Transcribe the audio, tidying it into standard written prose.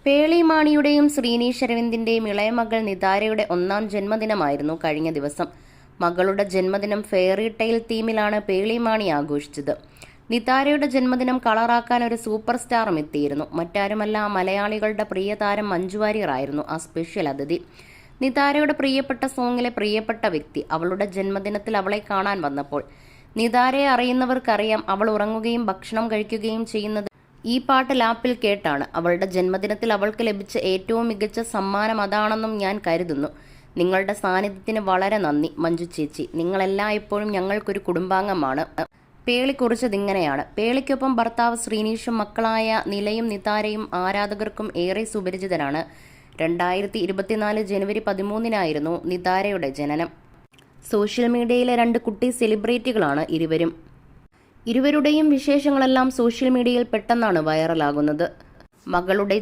പേളി മാണിയുടെയും ശ്രീനീഷ് അരവിന്ദിന്റെയും ഇളയ മകൾ നിതാരയുടെ 1ാം ജന്മദിനമായിരുന്നു കഴിഞ്ഞ ദിവസം. മകളുടെ ജന്മദിനം ഫെയറി ടെയിൽ തീമിലാണ് പേളി മാണി ആഘോഷിച്ചത്. നിതാരയുടെ ജന്മദിനം കളറാക്കാൻ ഒരു സൂപ്പർ സ്റ്റാറും എത്തിയിരുന്നു. മറ്റാരുമല്ല, മലയാളികളുടെ പ്രിയ താരം മഞ്ജു വാര്യർ ആയിരുന്നു ആ സ്പെഷ്യൽ അതിഥി. നിതാരയുടെ പ്രിയപ്പെട്ട സോങ്ങിലെ പ്രിയപ്പെട്ട വ്യക്തി അവളുടെ ജന്മദിനത്തിൽ അവളെ കാണാൻ വന്നപ്പോൾ. നിതാരയെ അറിയുന്നവർക്കറിയാം, അവൾ ഉറങ്ങുകയും ഭക്ഷണം കഴിക്കുകയും ചെയ്യുന്നത് ഈ പാട്ട് ലാപ്പിൽ കേട്ടാണ്. അവളുടെ ജന്മദിനത്തിൽ അവൾക്ക് ലഭിച്ച ഏറ്റവും മികച്ച സമ്മാനം അതാണെന്നും ഞാൻ കരുതുന്നു. നിങ്ങളുടെ സാന്നിധ്യത്തിന് വളരെ നന്ദി മഞ്ജു ചേച്ചി. നിങ്ങളെല്ലായ്പ്പോഴും ഞങ്ങൾക്കൊരു കുടുംബാംഗമാണ്. പേളി കുറിച്ചതിങ്ങനെയാണ്. പേളിക്കൊപ്പം ഭർത്താവ് ശ്രീനീഷും മക്കളായ നിലയും നിതാരയും ആരാധകർക്കും ഏറെ സുപരിചിതരാണ്. 2024 ജനുവരി 13 നിതാരയുടെ ജനനം. സോഷ്യൽ മീഡിയയിലെ 2 കുട്ടി സെലിബ്രിറ്റികളാണ് ഇരുവരും. ഇരുവരുടെയും വിശേഷങ്ങളെല്ലാം സോഷ്യൽ മീഡിയയിൽ പെട്ടെന്നാണ് വൈറലാകുന്നത്. മകളുടെ